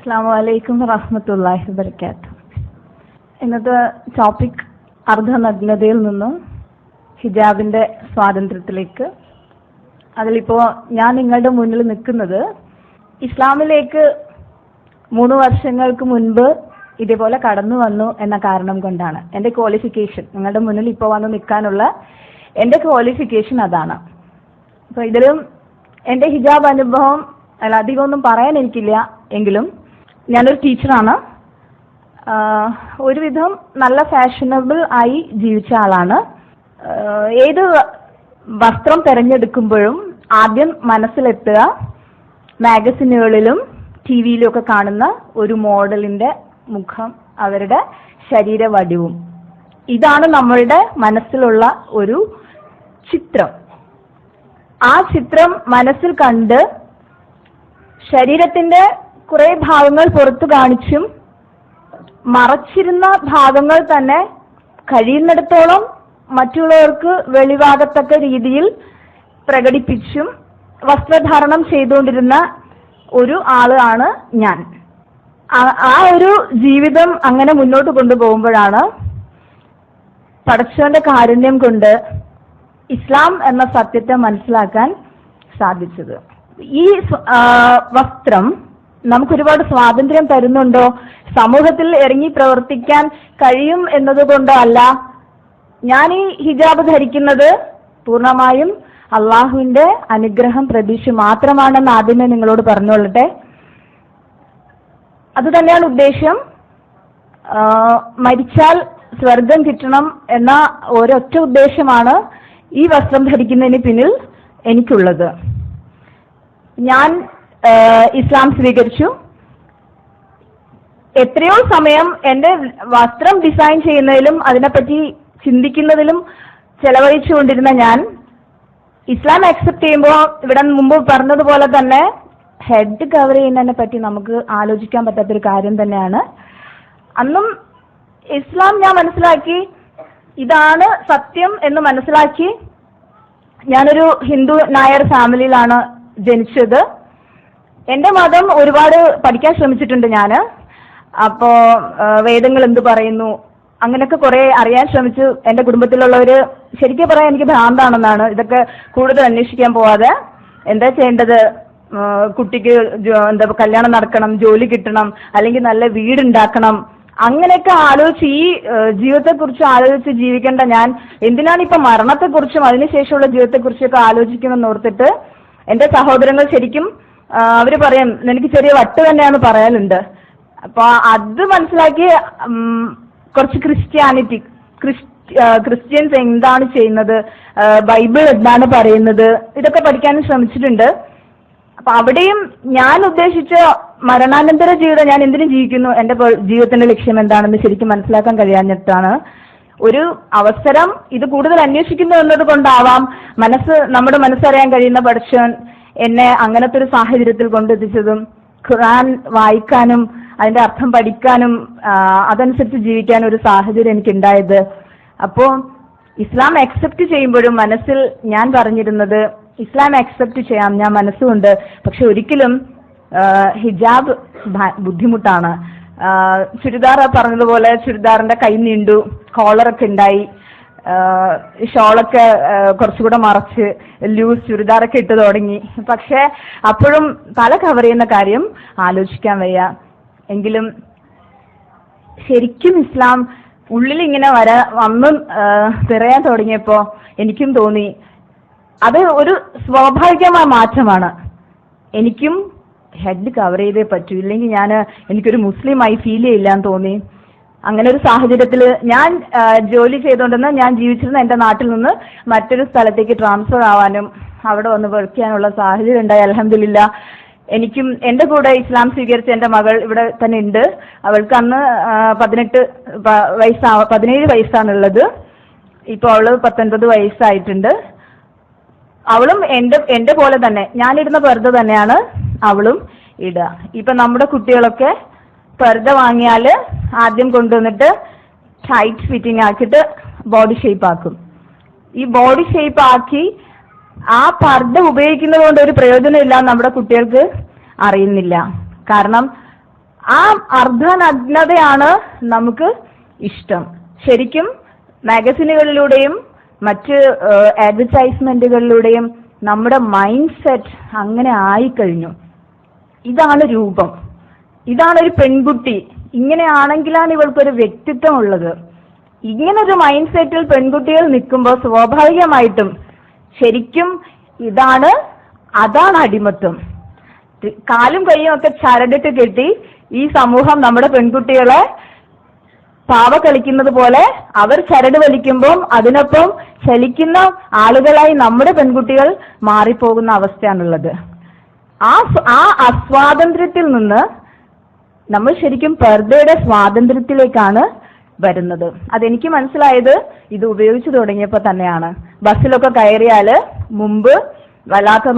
അസ്സലാമു അലൈക്കും വറഹ്മത്തുള്ളാഹി വബറകാതുഹു. ഇന്നത്തെ ടോപ്പിക് അർദ്ധനഗ്നതയിൽ നിന്നും ഹിജാബിന്റെ സ്വാതന്ത്ര്യത്തിലേക്ക്. അതിലിപ്പോ ഞാൻ നിങ്ങളുടെ മുന്നിൽ നിൽക്കുന്നത് ഇസ്ലാമിലേക്ക് 3 വർഷങ്ങൾക്ക് മുൻപ് ഇതേപോലെ കടന്നു വന്നു എന്ന കാരണം കൊണ്ടാണ്. എൻ്റെ ക്വാളിഫിക്കേഷൻ നിങ്ങളുടെ മുന്നിൽ ഇപ്പോൾ വന്ന് നിൽക്കാനുള്ള എൻ്റെ ക്വാളിഫിക്കേഷൻ അതാണ്. അപ്പോൾ ഇതിലും എൻ്റെ ഹിജാബ് അനുഭവം അധികമൊന്നും പറയാൻ എനിക്കില്ല. എങ്കിലും ഞാനൊരു ടീച്ചറാണ്. ഒരുവിധം നല്ല ഫാഷനബിൾ ആയി ജീവിച്ച ആളാണ്. ഏത് വസ്ത്രം തിരഞ്ഞെടുക്കുമ്പോഴും ആദ്യം മനസ്സിലെത്തുക മാഗസിനുകളിലും ടി വിയിലും ഒക്കെ കാണുന്ന ഒരു മോഡലിന്റെ മുഖം, അവരുടെ ശരീരവടിവും. ഇതാണ് നമ്മളുടെ മനസ്സിലുള്ള ഒരു ചിത്രം. ആ ചിത്രം മനസ്സിൽ കണ്ട് ശരീരത്തിന്റെ കുറെ ഭാഗങ്ങൾ പുറത്തു കാണിച്ചും മറച്ചിരുന്ന ഭാഗങ്ങൾ തന്നെ കഴിയുന്നിടത്തോളം മറ്റുള്ളവർക്ക് വെളിവാകത്തക്ക രീതിയിൽ പ്രകടിപ്പിച്ചും വസ്ത്രധാരണം ചെയ്തുകൊണ്ടിരുന്ന ഒരു ആളാണ് ഞാൻ. ആ ഒരു ജീവിതം അങ്ങനെ മുന്നോട്ട് കൊണ്ടുപോകുമ്പോഴാണ് പടച്ചവന്റെ കാരുണ്യം കൊണ്ട് ഇസ്ലാം എന്ന സത്യത്തെ മനസ്സിലാക്കാൻ സാധിച്ചത്. ഈ വസ്ത്രം നമുക്കൊരുപാട് സ്വാതന്ത്ര്യം തരുന്നുണ്ടോ, സമൂഹത്തിൽ ഇറങ്ങി പ്രവർത്തിക്കാൻ കഴിയും എന്നതുകൊണ്ടോ അല്ല. ഞാൻ ഈ ഹിജാബ് ധരിക്കുന്നത് പൂർണ്ണമായും അള്ളാഹുവിന്റെ അനുഗ്രഹം പ്രതീക്ഷ മാത്രമാണെന്ന് ആദ്യമേ നിങ്ങളോട് പറഞ്ഞുകൊള്ളട്ടെ. അത് തന്നെയാണ് ഉദ്ദേശം. മരിച്ചാൽ സ്വർഗം കിട്ടണം എന്ന ഒരൊറ്റ ഉദ്ദേശമാണ് ഈ വസ്ത്രം ധരിക്കുന്നതിന് പിന്നിൽ എനിക്കുള്ളത്. ഞാൻ ഇസ്ലാം സ്വീകരിച്ചു. എത്രയോ സമയം എൻ്റെ വസ്ത്രം ഡിസൈൻ ചെയ്യുന്നതിലും അതിനെപ്പറ്റി ചിന്തിക്കുന്നതിലും ചെലവഴിച്ചുകൊണ്ടിരുന്ന ഞാൻ ഇസ്ലാം അക്സെപ്റ്റ് ചെയ്യുമ്പോൾ ഇവിടെ മുമ്പ് പറഞ്ഞതുപോലെ തന്നെ ഹെഡ് കവർ ചെയ്യുന്നതിനെ പറ്റി നമുക്ക് ആലോചിക്കാൻ പറ്റാത്തൊരു കാര്യം തന്നെയാണ്. അന്നും ഇസ്ലാം ഞാൻ മനസ്സിലാക്കി, ഇതാണ് സത്യം എന്ന് മനസ്സിലാക്കി. ഞാനൊരു ഹിന്ദു നായർ ഫാമിലിയിലാണ് ജനിച്ചത്. എൻ്റെ മതം ഒരുപാട് പഠിക്കാൻ ശ്രമിച്ചിട്ടുണ്ട് ഞാൻ. അപ്പോ വേദങ്ങൾ എന്ത് പറയുന്നു അങ്ങനെയൊക്കെ കുറെ അറിയാൻ ശ്രമിച്ചു. എൻ്റെ കുടുംബത്തിലുള്ളവര് ശരിക്കും പറയാൻ എനിക്ക് ഭ്രാന്താണെന്നാണ്. ഇതൊക്കെ കൂടുതൽ അന്വേഷിക്കാൻ പോവാതെ എന്താ ചെയ്യേണ്ടത്, കുട്ടിക്ക് എന്താ കല്യാണം നടക്കണം, ജോലി കിട്ടണം, അല്ലെങ്കിൽ നല്ല വീടുണ്ടാക്കണം, അങ്ങനെയൊക്കെ ആലോചിച്ച് ഈ ജീവിതത്തെക്കുറിച്ച് ആലോചിച്ച് ജീവിക്കേണ്ട ഞാൻ എന്തിനാണ് ഇപ്പൊ മരണത്തെക്കുറിച്ചും അതിനുശേഷമുള്ള ജീവിതത്തെക്കുറിച്ചൊക്കെ ആലോചിക്കുമെന്ന് ഓർത്തിട്ട് എൻ്റെ സഹോദരങ്ങൾ ശരിക്കും അവര് പറയും എനിക്ക് ചെറിയ വട്ട് തന്നെയാണ് പറയാനുണ്ട്. അപ്പൊ അത് മനസ്സിലാക്കി കുറച്ച് ക്രിസ്ത്യൻസ് എന്താണ് ചെയ്യുന്നത്, ബൈബിൾ എന്താണ് പറയുന്നത്, ഇതൊക്കെ പഠിക്കാനും ശ്രമിച്ചിട്ടുണ്ട്. അപ്പൊ അവിടെയും ഞാൻ ഉദ്ദേശിച്ച മരണാനന്തര ജീവിതം, ഞാൻ എന്തിനു ജീവിക്കുന്നു, എൻ്റെ ജീവിതത്തിന്റെ ലക്ഷ്യം എന്താണെന്ന് ശരിക്കും മനസ്സിലാക്കാൻ കഴിയാഞ്ഞിട്ടാണ്. ഒരു അവസരം ഇത് കൂടുതൽ അന്വേഷിക്കുന്നു എന്നത് കൊണ്ടാവാം നമ്മുടെ മനസ്സറിയാൻ കഴിയുന്ന പടച്ചവൻ എന്നെ അങ്ങനത്തെ ഒരു സാഹചര്യത്തിൽ കൊണ്ടെത്തിച്ചതും ഖുർആൻ വായിക്കാനും അതിന്റെ അർത്ഥം പഠിക്കാനും അതനുസരിച്ച് ജീവിക്കാനും ഒരു സാഹചര്യം എനിക്കുണ്ടായത്. അപ്പോൾ ഇസ്ലാം അക്സെപ്റ്റ് ചെയ്യുമ്പോഴും മനസ്സിൽ ഞാൻ പറഞ്ഞിരുന്നത് ഇസ്ലാം അക്സെപ്റ്റ് ചെയ്യാം ഞാൻ മനസ്സുകൊണ്ട്, പക്ഷെ ഒരിക്കലും ഹിജാബ് ബുദ്ധിമുട്ടാണ്. ചുരിദാർ പറഞ്ഞതുപോലെ ചുരിദാറിന്റെ കൈ നീണ്ടു, കോളറൊക്കെ ഉണ്ടായി, ഷോളൊക്കെ കുറച്ചുകൂടെ മറച്ച് ലൂസ് ചുരിദാറൊക്കെ ഇട്ട് തുടങ്ങി. പക്ഷെ അപ്പോഴും തല കവർ ചെയ്യുന്ന കാര്യം ആലോചിക്കാൻ വയ്യ. എങ്കിലും ശരിക്കും ഇസ്ലാം ഉള്ളിൽ ഇങ്ങനെ വന്ന് തിറയാൻ തുടങ്ങിയപ്പോ എനിക്കും തോന്നി അത് ഒരു സ്വാഭാവികമായ മാറ്റമാണ്. എനിക്കും ഹെഡ് കവർ ചെയ്തേ പറ്റൂ, ഇല്ലെങ്കിൽ എനിക്കൊരു മുസ്ലിമായി ഫീൽ ചെയ്യില്ലാന്ന് തോന്നി. അങ്ങനെ ഒരു സാഹചര്യത്തിൽ ഞാൻ ജോലി ചെയ്തുകൊണ്ടിരുന്ന, ഞാൻ ജീവിച്ചിരുന്ന എൻ്റെ നാട്ടിൽ നിന്ന് മറ്റൊരു സ്ഥലത്തേക്ക് ട്രാൻസ്ഫർ ആവാനും അവിടെ വന്ന് വർക്ക് ചെയ്യാനുള്ള സാഹചര്യം ഉണ്ടായി. അൽഹംദുലില്ലാ. എനിക്കും എൻ്റെ കൂടെ ഇസ്ലാം സ്വീകരിച്ച എൻ്റെ മകൾ ഇവിടെ തന്നെ ഉണ്ട്. അവൾക്ക് അന്ന് 17 വയസ്സാണുള്ളത്. ഇപ്പോൾ അവള് 19 വയസ്സായിട്ടുണ്ട്. അവളും എൻ്റെ പോലെ തന്നെ ഞാനിടുന്ന പർദ്ദ തന്നെയാണ് അവളും ഇടുക. ഇപ്പൊ നമ്മുടെ കുട്ടികളൊക്കെ പർദ്ദ വാങ്ങിയാല് ആദ്യം കൊണ്ടുവന്നിട്ട് ടൈറ്റ് ഫിറ്റിംഗ് ആക്കിയിട്ട് ബോഡി ഷേപ്പ് ആക്കും. ഈ ബോഡി ഷേപ്പ് ആക്കി ആ പർദ്ദ ഉപയോഗിക്കുന്നത് കൊണ്ട് ഒരു പ്രയോജനമില്ല നമ്മുടെ കുട്ടികൾക്ക് അറിയുന്നില്ല. കാരണം ആ അർദ്ധനഗ്നതയാണ് നമുക്ക് ഇഷ്ടം. ശരിക്കും മാഗസിനുകളിലൂടെയും മറ്റ് അഡ്വർടൈസ്മെന്റുകളിലൂടെയും നമ്മുടെ മൈൻഡ് സെറ്റ് അങ്ങനെ ആയിക്കഴിഞ്ഞു. ഇതാണ് രൂപം, ഇതാണ് ഒരു പെൺകുട്ടി, ഇങ്ങനെയാണെങ്കിലാണ് ഇവൾക്കൊരു വ്യക്തിത്വം ഉള്ളത്. ഇങ്ങനൊരു മൈൻഡ് സെറ്റിൽ പെൺകുട്ടികൾ നിൽക്കുമ്പോൾ സ്വാഭാവികമായിട്ടും ശരിക്കും അതാണ് അടിമത്വം. കാലും കൈയും ഒക്കെ ചരടിട്ട് കെട്ടി ഈ സമൂഹം നമ്മുടെ പെൺകുട്ടികളെ പാവ കളിക്കുന്നത് പോലെ അവർ ചരട് വലിക്കുമ്പോൾ അതിനൊപ്പം ചലിക്കുന്ന ആളുകളായി നമ്മുടെ പെൺകുട്ടികൾ മാറിപ്പോകുന്ന അവസ്ഥയാണുള്ളത്. ആ അസ്വാതന്ത്ര്യത്തിൽ നിന്ന് നമ്മൾ ശരിക്കും പർദ്ദയുടെ സ്വാതന്ത്ര്യത്തിലേക്കാണ് വരുന്നത്. അതെനിക്ക് മനസ്സിലായത് ഇത് ഉപയോഗിച്ചു തുടങ്ങിയപ്പോൾ തന്നെയാണ്. ബസ്സിലൊക്കെ കയറിയാല് മുമ്പ് വല്ലാത്ത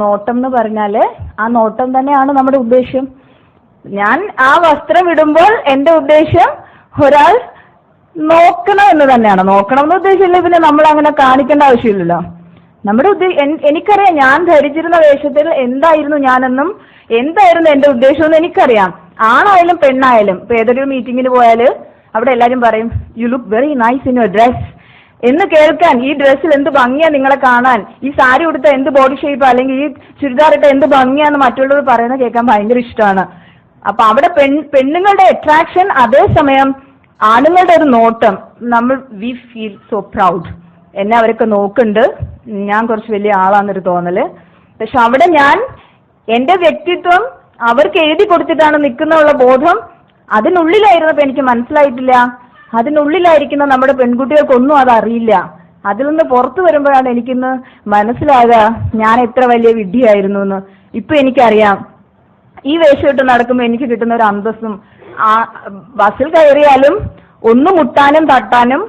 നോട്ടം എന്ന് പറഞ്ഞാല് ആ നോട്ടം തന്നെയാണ് നമ്മുടെ ഉദ്ദേശ്യം. ഞാൻ ആ വസ്ത്രം ഇടുമ്പോൾ എന്റെ ഉദ്ദേശ്യം ഒരാൾ നോക്കണം എന്ന് തന്നെയാണ്. നോക്കണം എന്ന് ഉദ്ദേശമില്ല പിന്നെ നമ്മൾ അങ്ങനെ കാണിക്കേണ്ട ആവശ്യമില്ലല്ലോ. എനിക്കറിയാം ഞാൻ ധരിച്ചിരുന്ന വേഷത്തിൽ എന്തായിരുന്നു ഞാനെന്നും എന്തായിരുന്നു എന്റെ ഉദ്ദേശമെന്ന് എനിക്കറിയാം. ആണായാലും പെണ്ണായാലും ഇപ്പൊ ഏതൊരു മീറ്റിങ്ങിന് പോയാൽ അവിടെ എല്ലാവരും പറയും you look very nice in your dress എന്ന് കേൾക്കാൻ, ഈ ഡ്രസ്സിൽ എന്ത് ഭംഗിയാ നിങ്ങളെ കാണാൻ, ഈ സാരി ഉടുത്ത എന്ത് ബോഡി ഷേപ്പ് അല്ലെങ്കിൽ ഈ ചുരിദാർ ഇട്ട എന്ത് ഭംഗിയാന്ന് മറ്റുള്ളവർ പറയുന്നത് കേൾക്കാൻ ഭയങ്കര ഇഷ്ടമാണ്. അപ്പൊ അവിടെ പെണ്ണുങ്ങളുടെ അട്രാക്ഷൻ, അതേസമയം ആണുങ്ങളുടെ ഒരു നോട്ടം, വി ഫീൽ സോ പ്രൗഡ്. എന്നെ അവരൊക്കെ നോക്കുന്നുണ്ട്, ഞാൻ കുറച്ച് വലിയ ആളാന്നൊരു തോന്നല്. പക്ഷെ അവിടെ ഞാൻ എന്റെ വ്യക്തിത്വം അവർക്ക് എഴുതി കൊടുത്തിട്ടാണ് നിൽക്കുന്നുള്ള ബോധം അതിനുള്ളിലായിരുന്നപ്പോ എനിക്ക് മനസ്സിലായിട്ടില്ല. അതിനുള്ളിലായിരിക്കുന്ന നമ്മുടെ പെൺകുട്ടികൾക്കൊന്നും അതറിയില്ല. അതിൽ നിന്ന് പുറത്തു വരുമ്പോഴാണ് എനിക്കിന്ന് മനസ്സിലാകുക ഞാൻ എത്ര വലിയ വിഡ്ഢിയായിരുന്നു എന്ന്. ഇപ്പൊ എനിക്കറിയാം ഈ വേഷമിട്ട് നടക്കുമ്പോൾ എനിക്ക് കിട്ടുന്ന ഒരു അന്തസ്സും. ബസ്സിൽ കയറിയാലും ഒന്ന് മുട്ടാനും തട്ടാനും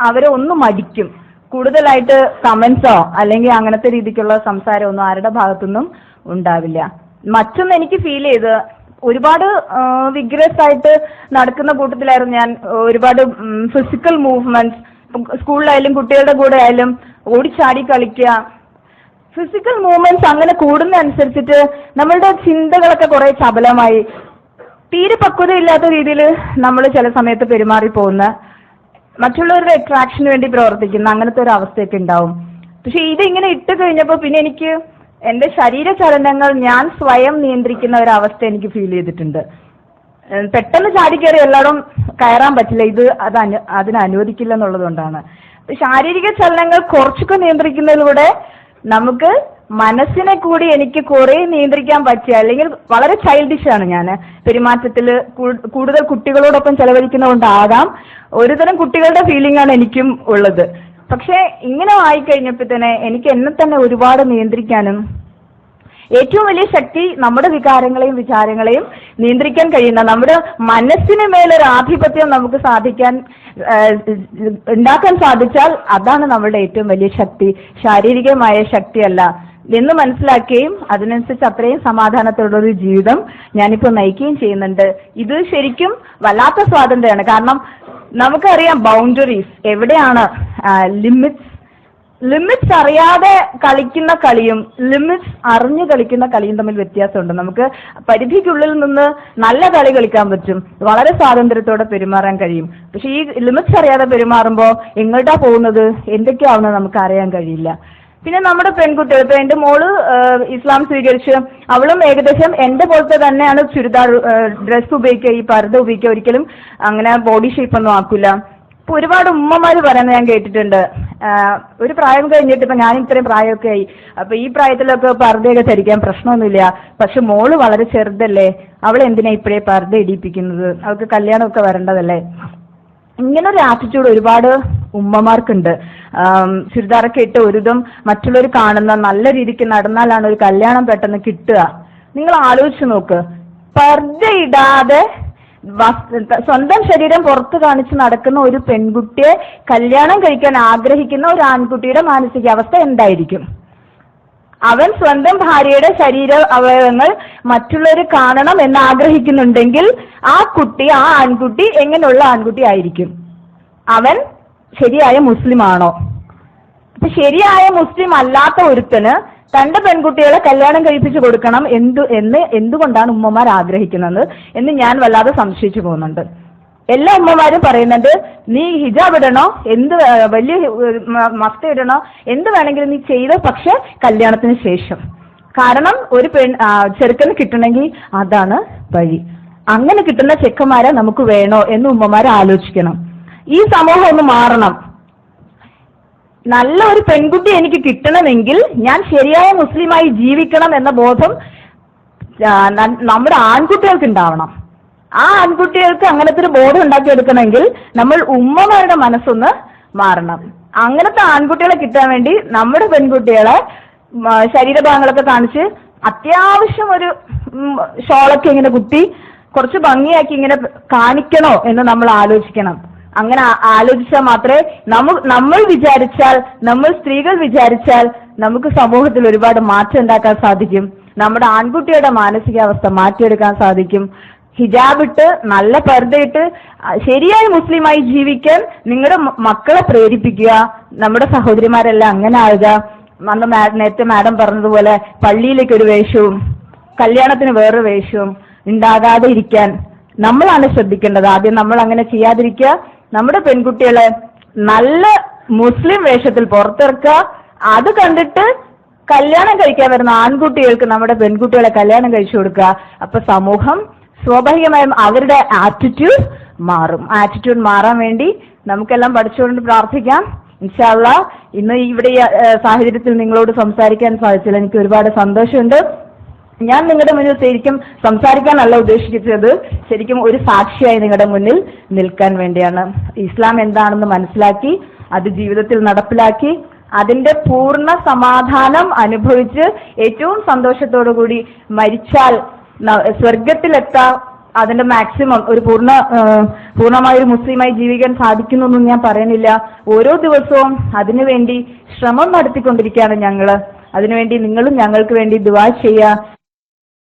അവരെ ഒന്ന് മടിക്കും. കൂടുതലായിട്ട് കമന്റ്സോ അല്ലെങ്കിൽ അങ്ങനത്തെ രീതിക്കുള്ള സംസാരമൊന്നും ആരുടെ ഭാഗത്തുനിന്നും ഉണ്ടാവില്ല. മറ്റൊന്ന് എനിക്ക് ഫീൽ ചെയ്ത് ഒരുപാട് വിഗ്രസ് ആയിട്ട് നടക്കുന്ന കൂട്ടത്തിലായിരുന്നു ഞാൻ. ഒരുപാട് ഫിസിക്കൽ മൂവ്മെന്റ്സ് സ്കൂളിലായാലും കുട്ടികളുടെ കൂടെ ആയാലും ഓടിച്ചാടി കളിക്കുക, ഫിസിക്കൽ മൂവ്മെന്റ്സ് അങ്ങനെ കൂടുന്ന അനുസരിച്ചിട്ട് നമ്മളുടെ ചിന്തകളൊക്കെ കുറെ ചപലമായി, തീരെ പക്വതയില്ലാത്ത രീതിയിൽ നമ്മൾ ചില സമയത്ത് പെരുമാറി പോകുന്ന, മറ്റുള്ളവരുടെ അട്രാക്ഷന് വേണ്ടി പ്രവർത്തിക്കുന്ന അങ്ങനത്തെ ഒരു അവസ്ഥയൊക്കെ ഉണ്ടാവും. പക്ഷെ ഇതിങ്ങനെ ഇട്ട് കഴിഞ്ഞപ്പോൾ പിന്നെ എനിക്ക് എന്റെ ശരീര ചലനങ്ങൾ ഞാൻ സ്വയം നിയന്ത്രിക്കുന്ന ഒരു അവസ്ഥ എനിക്ക് ഫീൽ ചെയ്തിട്ടുണ്ട്. പെട്ടെന്ന് ചാടിക്കയറി എല്ലായിടും കയറാൻ പറ്റില്ല, അതിന് അനുവദിക്കില്ല എന്നുള്ളത് കൊണ്ടാണ്. ശാരീരിക ചലനങ്ങൾ കുറച്ചൊക്കെ നിയന്ത്രിക്കുന്നതിലൂടെ നമുക്ക് മനസ്സിനെ കൂടി എനിക്ക് കുറെ നിയന്ത്രിക്കാൻ പറ്റിയ, അല്ലെങ്കിൽ വളരെ ചൈൽഡിഷാണ് ഞാൻ പെരുമാറ്റത്തിൽ, കൂടുതൽ കുട്ടികളോടൊപ്പം ചെലവഴിക്കുന്നതുകൊണ്ടാകാം ഒരുതരം കുട്ടികളുടെ ഫീലിംഗ് ആണ് എനിക്കും ഉള്ളത്. പക്ഷെ ഇങ്ങനെ ആയിക്കഴിഞ്ഞപ്പോൾ തന്നെ എനിക്ക് എന്നെ തന്നെ ഒരുപാട് നിയന്ത്രിക്കാനും, ഏറ്റവും വലിയ ശക്തി നമ്മുടെ വികാരങ്ങളെയും വിചാരങ്ങളെയും നിയന്ത്രിക്കാൻ കഴിയുന്ന, നമ്മുടെ മനസ്സിന് മേലൊരു ആധിപത്യം നമുക്ക് ഉണ്ടാക്കാൻ സാധിച്ചാൽ അതാണ് നമ്മുടെ ഏറ്റവും വലിയ ശക്തി, ശാരീരികമായ ശക്തിയല്ല എന്ന് മനസ്സിലാക്കുകയും അതിനനുസരിച്ച് അത്രയും സമാധാനത്തോടൊരു ജീവിതം ഞാനിപ്പോൾ നയിക്കുകയും ചെയ്യുന്നുണ്ട്. ഇത് ശരിക്കും വല്ലാത്ത സ്വാതന്ത്ര്യമാണ്. കാരണം നമുക്കറിയാം ബൗണ്ടറീസ് എവിടെയാണ്, ലിമിറ്റ്സ് അറിയാതെ കളിക്കുന്ന കളിയും ലിമിറ്റ്സ് അറിഞ്ഞു കളിക്കുന്ന കളിയും തമ്മിൽ വ്യത്യാസമുണ്ട്. നമുക്ക് പരിധിക്കുള്ളിൽ നിന്ന് നല്ല കളി കളിക്കാൻ പറ്റും, വളരെ സ്വാതന്ത്ര്യത്തോടെ പെരുമാറാൻ കഴിയും. പക്ഷെ ഈ ലിമിറ്റ്സ് അറിയാതെ പെരുമാറുമ്പോൾ എങ്ങോട്ടാ പോകുന്നത്, എന്തൊക്കെയാവുന്നത് നമുക്ക് അറിയാൻ കഴിയില്ല. പിന്നെ നമ്മുടെ പെൺകുട്ടികൾ, ഇപ്പൊ എന്റെ മോള് ഇസ്ലാം സ്വീകരിച്ച് അവളും ഏകദേശം എന്റെ പോലത്തെ തന്നെയാണ് ചുരിദാർ ഡ്രസ് ഉപയോഗിക്കുക, ഈ പർദ്ദ ഉപയോഗിക്കുക, ഒരിക്കലും അങ്ങനെ ബോഡി ഷേപ്പ് ഒന്നും ആക്കില്ല. ഇപ്പൊ ഒരുപാട് ഉമ്മമാര് പറയുന്നത് ഞാൻ കേട്ടിട്ടുണ്ട്, ഒരു പ്രായം കഴിഞ്ഞിട്ട് ഇപ്പൊ ഞാൻ ഇത്രയും പ്രായമൊക്കെ ആയി, അപ്പൊ ഈ പ്രായത്തിലൊക്കെ പർദ്ദയൊക്കെ ധരിക്കാൻ പ്രശ്നമൊന്നുമില്ല, പക്ഷെ മോള് വളരെ ചെറുതല്ലേ, അവൾ എന്തിനാ ഇപ്പോഴേ പർദ്ദ ഇടിപ്പിക്കുന്നത്, അവൾക്ക് കല്യാണമൊക്കെ വരേണ്ടതല്ലേ. ഇങ്ങനൊരു ആറ്റിറ്റ്യൂഡ് ഒരുപാട് ഉമ്മമാർക്കുണ്ട്. ചുരിദാറൊക്കെ ഇട്ട് ഒരുതും മറ്റുള്ളവർ കാണുന്ന നല്ല രീതിക്ക് നടന്നാലാണ് ഒരു കല്യാണം പെട്ടെന്ന് കിട്ടുക. നിങ്ങൾ ആലോചിച്ച് നോക്ക്, പർദ്ദ ഇടാതെ സ്വന്തം ശരീരം പുറത്ത് കാണിച്ച് നടക്കുന്ന ഒരു പെൺകുട്ടിയെ കല്യാണം കഴിക്കാൻ ആഗ്രഹിക്കുന്ന ഒരു ആൺകുട്ടിയുടെ മാനസികാവസ്ഥ എന്തായിരിക്കും? അവൻ സ്വന്തം ഭാര്യയുടെ ശരീര അവയവങ്ങൾ മറ്റുള്ളവർ കാണണം എന്ന് ആഗ്രഹിക്കുന്നുണ്ടെങ്കിൽ ആ ആൺകുട്ടി എങ്ങനെയുള്ള ആൺകുട്ടി ആയിരിക്കും? അവൻ ശരിയായ മുസ്ലിം ആണോ? അപ്പൊ ശരിയായ മുസ്ലിം അല്ലാത്ത ഒരുത്തന് തന്റെ പെൺകുട്ടികളെ കല്യാണം കഴിപ്പിച്ചു കൊടുക്കണം എന്തുകൊണ്ടാണ് ഉമ്മമാർ ആഗ്രഹിക്കുന്നത് എന്ന് ഞാൻ വല്ലാതെ സംശയിച്ചു പോകുന്നുണ്ട്. എല്ലാ ഉമ്മമാരും പറയുന്നുണ്ട്, നീ ഹിജാബ് ഇടണോ, വലിയ മസ്ത ഇടണോ, എന്ത് വേണമെങ്കിലും നീ ചെയ്തോ, പക്ഷെ കല്യാണത്തിന് ശേഷം. കാരണം ഒരു ചെറുക്കന് കിട്ടണമെങ്കിൽ അതാണ് വഴി. അങ്ങനെ കിട്ടുന്ന ചെക്കന്മാരെ നമുക്ക് വേണോ എന്ന് ഉമ്മമാരെ ആലോചിക്കണം. ഈ സമൂഹം ഒന്ന് മാറണം. നല്ല ഒരു പെൺകുട്ടി എനിക്ക് കിട്ടണമെങ്കിൽ ഞാൻ ശരിയായ മുസ്ലിമായി ജീവിക്കണം എന്ന ബോധം നമ്മുടെ ആൺകുട്ടികൾക്ക് ഉണ്ടാവണം. ആ ആൺകുട്ടികൾക്ക് അങ്ങനത്തെ ഒരു ബോധം ഉണ്ടാക്കിയെടുക്കണമെങ്കിൽ നമ്മൾ ഉമ്മമാരുടെ മനസ്സൊന്ന് മാറണം. അങ്ങനത്തെ ആൺകുട്ടികളെ കിട്ടാൻ വേണ്ടി നമ്മുടെ പെൺകുട്ടികളെ ശരീരഭാഗങ്ങളൊക്കെ കാണിച്ച് അത്യാവശ്യം ഒരു ഷോളൊക്കെ ഇങ്ങനെ കുത്തി കുറച്ച് ഭംഗിയാക്കി ഇങ്ങനെ കാണിക്കണോ എന്ന് നമ്മൾ ആലോചിക്കണം. അങ്ങനെ ആലോചിച്ചാൽ മാത്രമേ നമ്മൾ വിചാരിച്ചാൽ, നമ്മൾ സ്ത്രീകൾ വിചാരിച്ചാൽ നമുക്ക് സമൂഹത്തിൽ ഒരുപാട് മാറ്റം ഉണ്ടാക്കാൻ സാധിക്കും. നമ്മുടെ ആൺകുട്ടിയുടെ മാനസികാവസ്ഥ മാറ്റിയെടുക്കാൻ സാധിക്കും. ഹിജാബ് ഇട്ട് നല്ല പർദ്ദയിട്ട് ശരിയായി മുസ്ലിമായി ജീവിക്കാൻ നിങ്ങളുടെ മക്കളെ പ്രേരിപ്പിക്കുക. നമ്മുടെ സഹോദരിമാരെല്ലാം അങ്ങനെ ആവുക. നേരത്തെ മാഡം പറഞ്ഞതുപോലെ പള്ളിയിലേക്ക് ഒരു വേഷവും കല്യാണത്തിന് വേറൊരു വേഷവും ഉണ്ടാകാതെ ഇരിക്കാൻ നമ്മളാണ് ശ്രദ്ധിക്കേണ്ടത്. ആദ്യം നമ്മൾ അങ്ങനെ ചെയ്യാതിരിക്കുക. നമ്മുടെ പെൺകുട്ടികളെ നല്ല മുസ്ലിം വേഷത്തിൽ പുറത്തിറക്കുക. അത് കണ്ടിട്ട് കല്യാണം കഴിക്കാൻ വരുന്ന ആൺകുട്ടികൾക്ക് നമ്മുടെ പെൺകുട്ടികളെ കല്യാണം കഴിച്ചു കൊടുക്കുക. അപ്പൊ സമൂഹം സ്വാഭാവികമായും അവരുടെ ആറ്റിറ്റ്യൂഡ് മാറും. ആറ്റിറ്റ്യൂഡ് മാറാൻ വേണ്ടി നമുക്കെല്ലാം പഠിച്ചുകൊണ്ട് പ്രാർത്ഥിക്കാം. ഇൻഷാ അല്ലാഹ് ഇന്ന് ഇവിടെ ഈ സാഹചര്യത്തിൽ നിങ്ങളോട് സംസാരിക്കാൻ സാധിച്ചതിൽ എനിക്ക് ഒരുപാട് സന്തോഷമുണ്ട്. ഞാൻ നിങ്ങളുടെ മുന്നിൽ ശരിക്കും സംസാരിക്കാനല്ല ഉദ്ദേശിച്ചത്, ശരിക്കും ഒരു സാക്ഷിയായി നിങ്ങളുടെ മുന്നിൽ നിൽക്കാൻ വേണ്ടിയാണ്. ഇസ്ലാം എന്താണെന്ന് മനസ്സിലാക്കി അത് ജീവിതത്തിൽ നടപ്പിലാക്കി അതിന്റെ പൂർണ്ണ സമാധാനം അനുഭവിച്ച് ഏറ്റവും സന്തോഷത്തോടു കൂടി മരിച്ചാൽ സ്വർഗത്തിലെത്താൻ അതിന്റെ മാക്സിമം ഒരു പൂർണ്ണമായ ഒരു മുസ്ലിമായി ജീവിക്കാൻ സാധിക്കുന്നൊന്നും ഞാൻ പറയുന്നില്ല. ഓരോ ദിവസവും അതിനുവേണ്ടി ശ്രമം നടത്തിക്കൊണ്ടിരിക്കുകയാണ് ഞങ്ങള്. അതിനുവേണ്ടി നിങ്ങളും ഞങ്ങൾക്ക് വേണ്ടി ദുആ ചെയ്യുക.